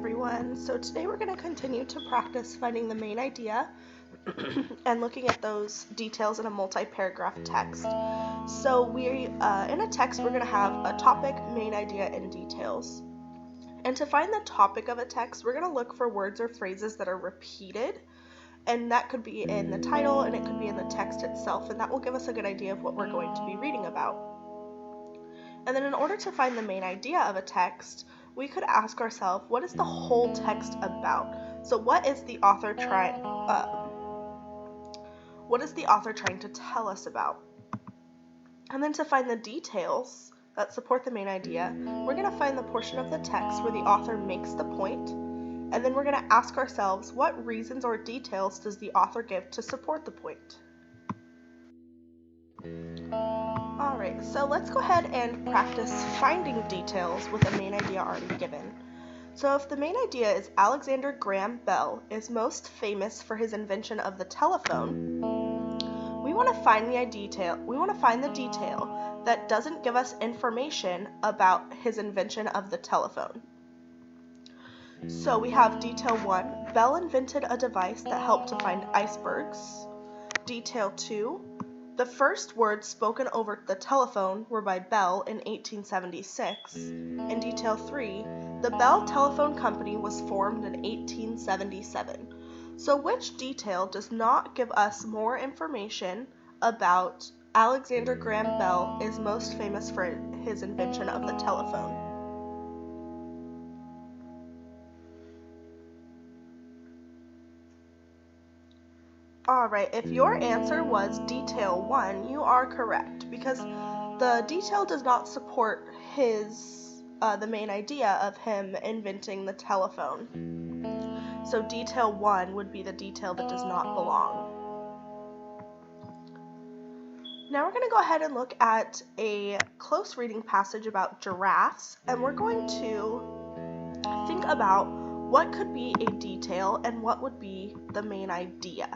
everyone. So today we're going to continue to practice finding the main idea and looking at those details in a multi-paragraph text. So in a text we're going to have a topic, main idea, and details. And to find the topic of a text, we're going to look for words or phrases that are repeated, and that could be in the title and it could be in the text itself, and that will give us a good idea of what we're going to be reading about. And then in order to find the main idea of a text, we could ask ourselves, what is the whole text about? So what is the author trying to tell us about? And then to find the details that support the main idea, we're going to find the portion of the text where the author makes the point, and then we're going to ask ourselves, what reasons or details does the author give to support the point? Alright, so let's go ahead and practice finding details with a main idea already given. So if the main idea is Alexander Graham Bell is most famous for his invention of the telephone, we want to find the detail that doesn't give us information about his invention of the telephone. So we have detail 1, Bell invented a device that helped to find icebergs. Detail 2, the first words spoken over the telephone were by Bell in 1876. In detail 3, the Bell Telephone Company was formed in 1877. So which detail does not give us more information about Alexander Graham Bell is most famous for his invention of the telephone? Alright, if your answer was detail 1, you are correct, because the detail does not support the main idea of him inventing the telephone. So detail 1 would be the detail that does not belong. Now we're going to go ahead and look at a close reading passage about giraffes, and we're going to think about what could be a detail and what would be the main idea.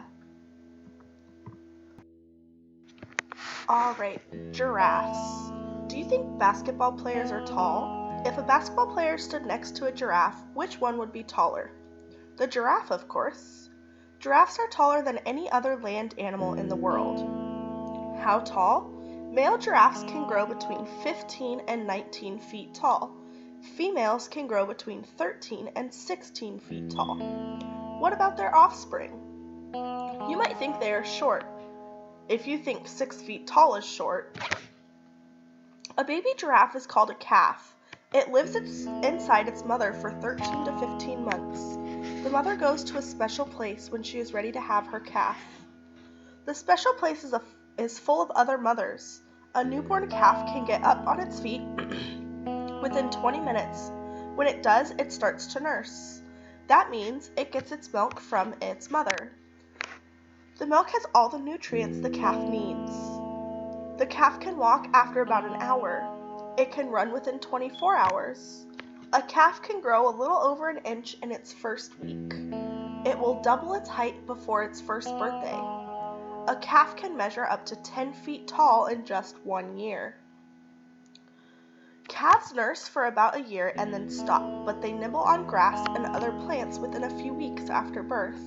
Alright, giraffes. Do you think basketball players are tall? If a basketball player stood next to a giraffe, which one would be taller? The giraffe, of course. Giraffes are taller than any other land animal in the world. How tall? Male giraffes can grow between 15 and 19 feet tall. Females can grow between 13 and 16 feet tall. What about their offspring? You might think they are short. If you think 6 feet tall is short, a baby giraffe is called a calf. It lives inside its mother for 13 to 15 months. The mother goes to a special place when she is ready to have her calf. The special place is full of other mothers. A newborn calf can get up on its feet within 20 minutes. When it does, it starts to nurse. That means it gets its milk from its mother. The milk has all the nutrients the calf needs. The calf can walk after about an hour. It can run within 24 hours. A calf can grow a little over an inch in its first week. It will double its height before its first birthday. A calf can measure up to 10 feet tall in just 1 year. Calves nurse for about a year and then stop, but they nibble on grass and other plants within a few weeks after birth.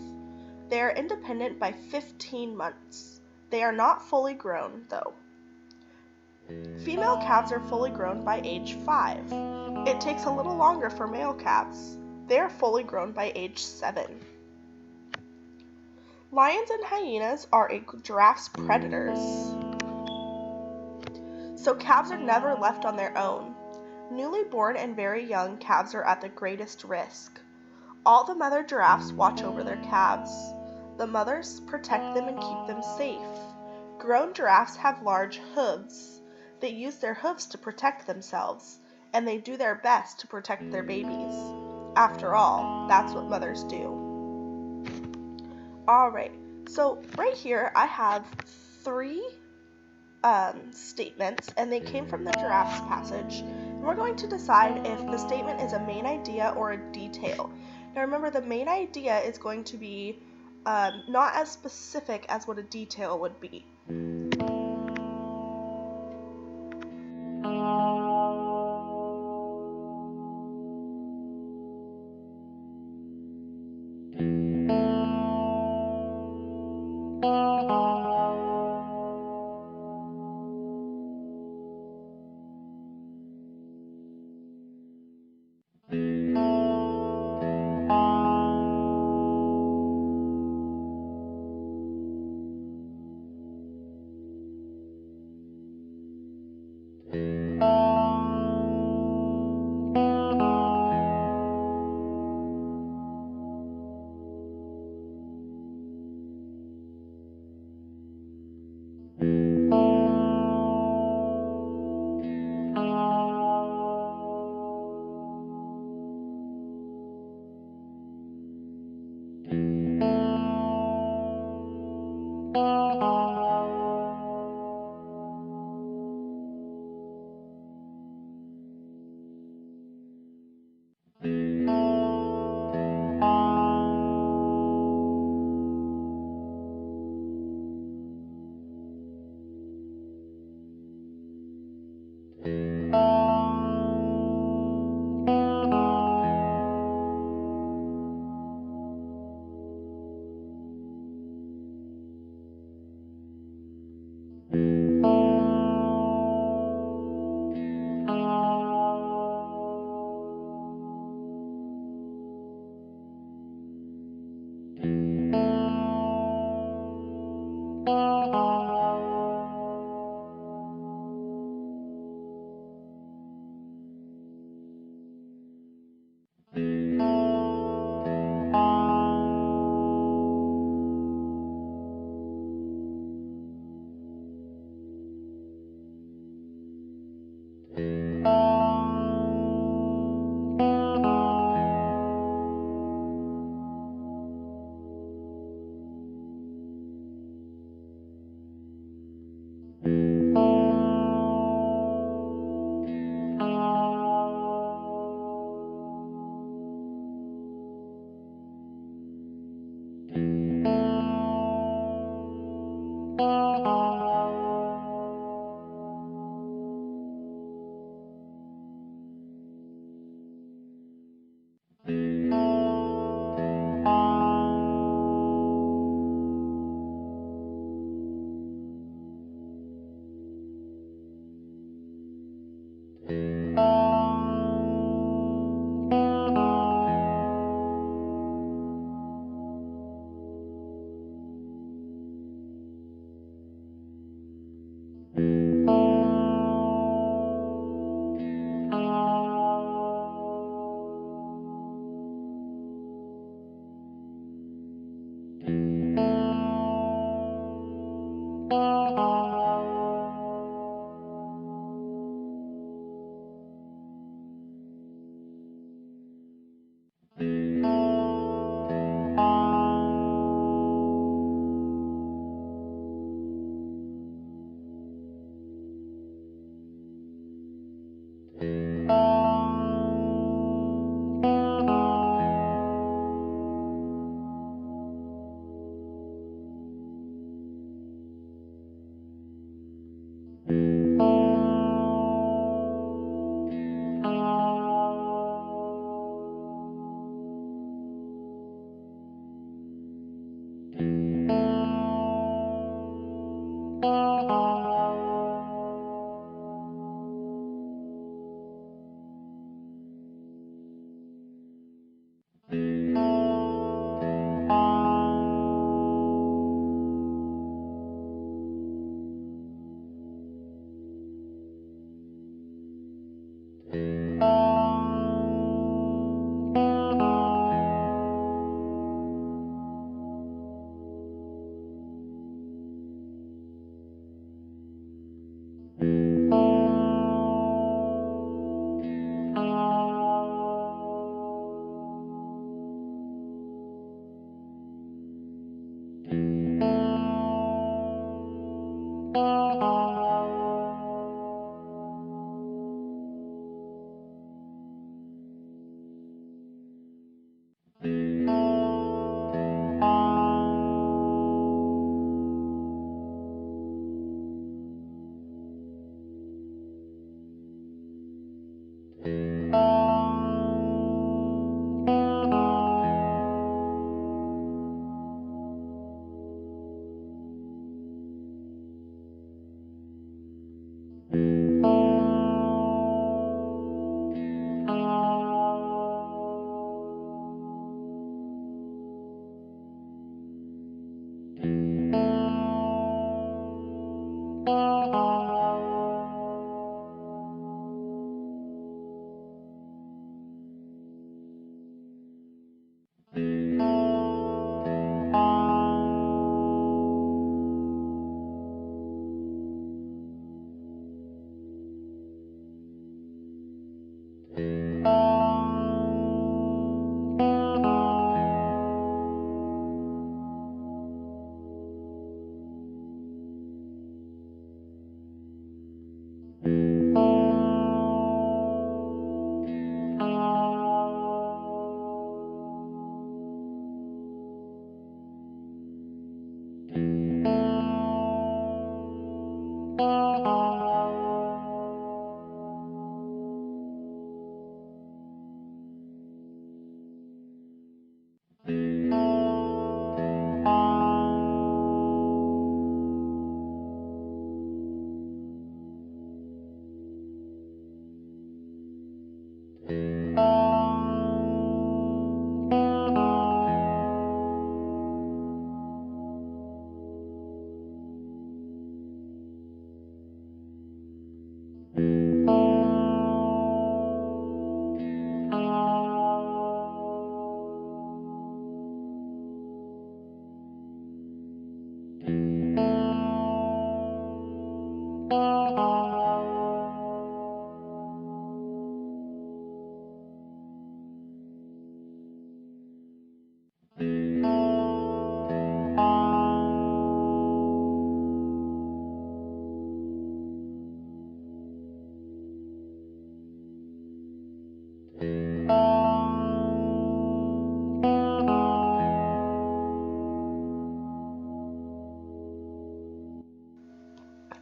They are independent by 15 months. They are not fully grown, though. Female calves are fully grown by age 5. It takes a little longer for male calves. They are fully grown by age 7. Lions and hyenas are a giraffe's predators. So calves are never left on their own. Newly born and very young calves are at the greatest risk. All the mother giraffes watch over their calves. The mothers protect them and keep them safe. Grown giraffes have large hooves. They use their hooves to protect themselves, and they do their best to protect their babies. After all, that's what mothers do. Alright, so right here I have 3 statements, and they came from the giraffes passage. And we're going to decide if the statement is a main idea or a detail. Now remember, the main idea is going to be not as specific as what a detail would be.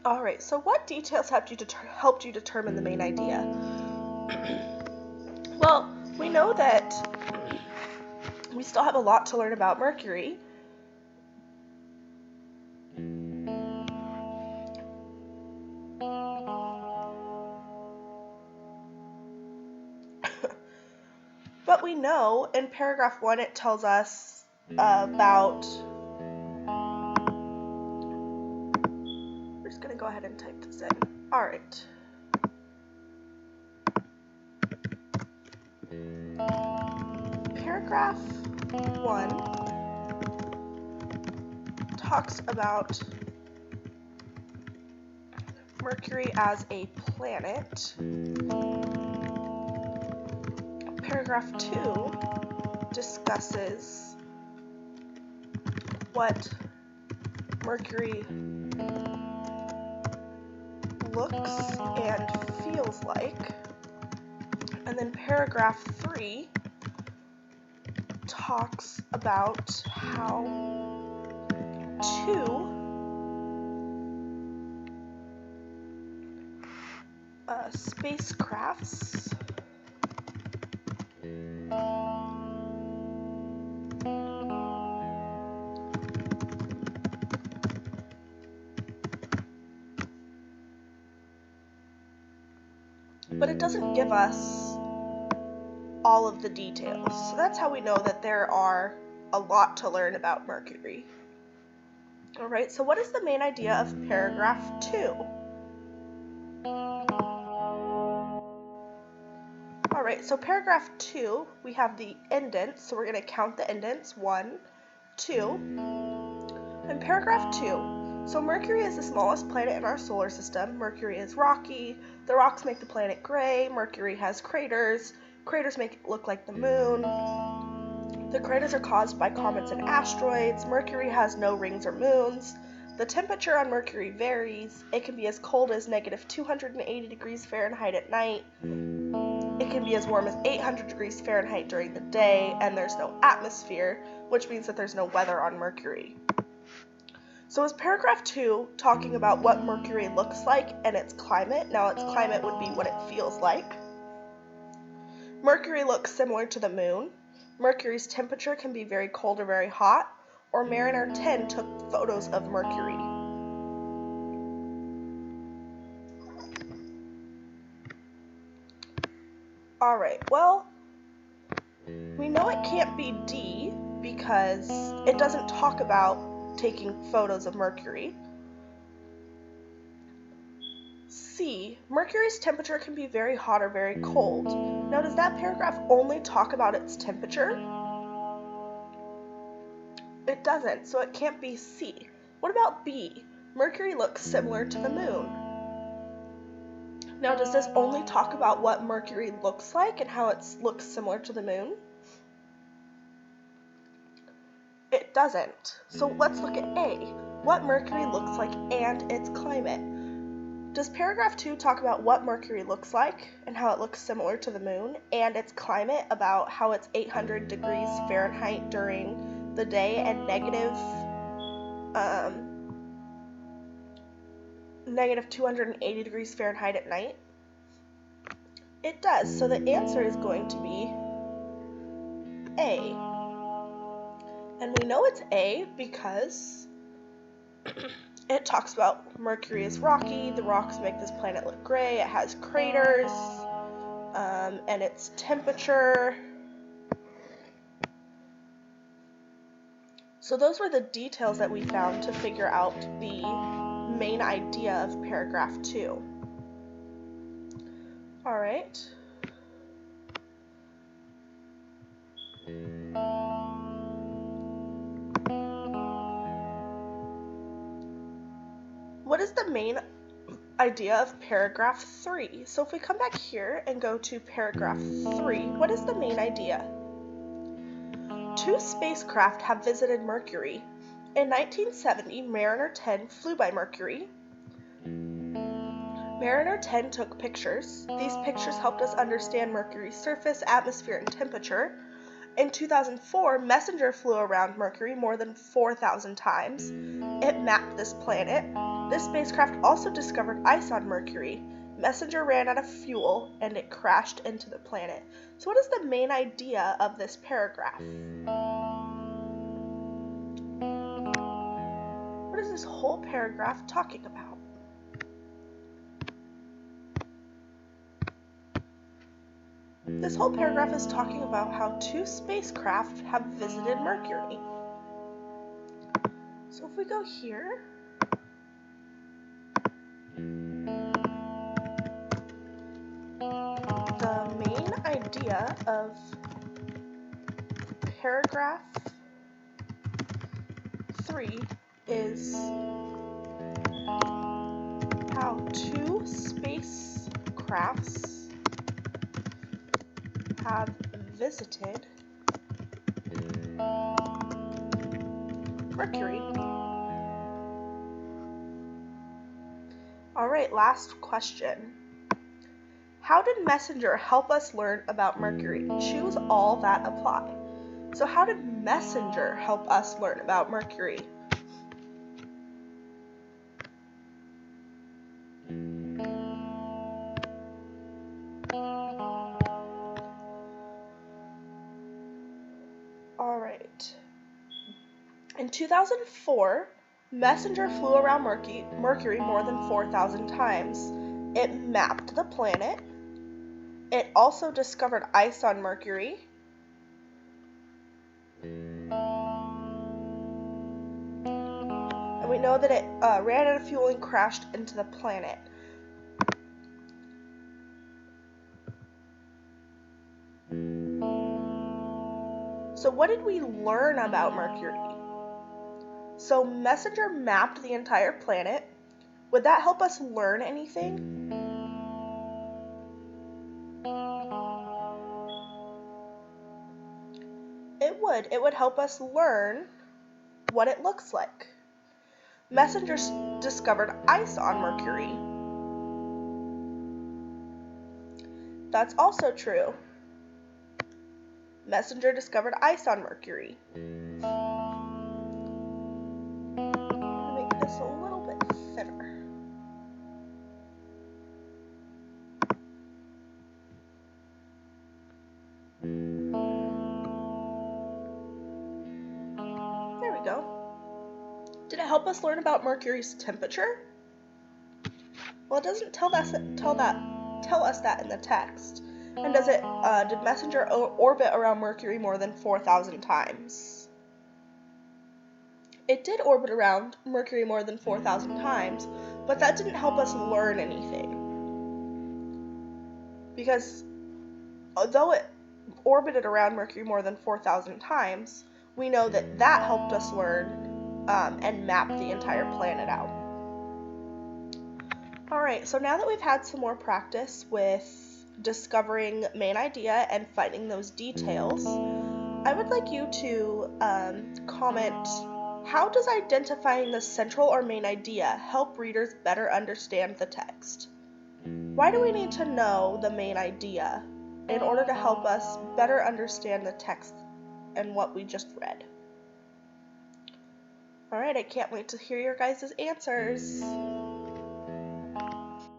Alright, so what details helped you determine the main idea? Well, we know that we still have a lot to learn about Mercury. But we know in paragraph 1 it tells us about... We're just going to go ahead and type this in. Alright. Paragraph 1 talks about Mercury as a planet. Paragraph 2 discusses what Mercury looks and feels like. And then paragraph 3 talks about how 2 spacecrafts but it doesn't give us all of the details. So that's how we know that there are a lot to learn about Mercury. Alright, so what is the main idea of paragraph 2? Alright, so paragraph 2, we have the indents, so we're going to count the indents, 1, 2, and paragraph 2. So Mercury is the smallest planet in our solar system. Mercury is rocky, the rocks make the planet gray, Mercury has craters, craters make it look like the moon. The craters are caused by comets and asteroids. Mercury has no rings or moons. The temperature on Mercury varies. It can be as cold as negative 280 degrees Fahrenheit at night. It can be as warm as 800 degrees Fahrenheit during the day, and there's no atmosphere, which means that there's no weather on Mercury. So is paragraph 2 talking about what Mercury looks like and its climate? Now its climate would be what it feels like. Mercury looks similar to the moon. Mercury's temperature can be very cold or very hot. Or Mariner 10 took photos of Mercury. Alright, well, we know it can't be D because it doesn't talk about taking photos of Mercury. C, Mercury's temperature can be very hot or very cold. Now, does that paragraph only talk about its temperature? It doesn't, so it can't be C. What about B? Mercury looks similar to the moon. Now, does this only talk about what Mercury looks like and how it looks similar to the moon? It doesn't. So let's look at A, what Mercury looks like and its climate. Does paragraph 2 talk about what Mercury looks like and how it looks similar to the moon, and its climate about how it's 800 degrees Fahrenheit during the day and negative 280 degrees Fahrenheit at night? It does, so the answer is going to be A. And we know it's A because it talks about Mercury is rocky, the rocks make this planet look gray, it has craters, and its temperature. So those were the details that we found to figure out the main idea of paragraph 2. Alright. What is the main idea of paragraph 3? So if we come back here and go to paragraph 3, what is the main idea? 2 spacecraft have visited Mercury. In 1970, Mariner 10 flew by Mercury. Mariner 10 took pictures. These pictures helped us understand Mercury's surface, atmosphere, and temperature. In 2004, Messenger flew around Mercury more than 4,000 times. It mapped this planet. This spacecraft also discovered ice on Mercury. Messenger ran out of fuel and it crashed into the planet. So what is the main idea of this paragraph? What is this whole paragraph talking about? This whole paragraph is talking about how 2 spacecraft have visited Mercury. So if we go here, the main idea of paragraph 3 is how 2 spacecrafts have visited Mercury. Alright, last question. How did Messenger help us learn about Mercury? Choose all that apply. So how did Messenger help us learn about Mercury? All right. In 2004, Messenger flew around Mercury more than 4,000 times. It mapped the planet. It also discovered ice on Mercury. And we know that it ran out of fuel and crashed into the planet. So what did we learn about Mercury? So Messenger mapped the entire planet. Would that help us learn anything? It would. It would help us learn what it looks like. Messenger discovered ice on Mercury. That's also true. Messenger discovered ice on Mercury. Make this a little bit thinner. There we go. Did it help us learn about Mercury's temperature? Well, it doesn't tell us that in the text. And did Messenger orbit around Mercury more than 4,000 times? It did orbit around Mercury more than 4,000 times, but that didn't help us learn anything. Because although it orbited around Mercury more than 4,000 times, we know that helped us learn and map the entire planet out. Alright, so now that we've had some more practice with discovering main idea and finding those details, I would like you to comment, how does identifying the central or main idea help readers better understand the text? Why do we need to know the main idea in order to help us better understand the text and what we just read? Alright, I can't wait to hear your guys' answers.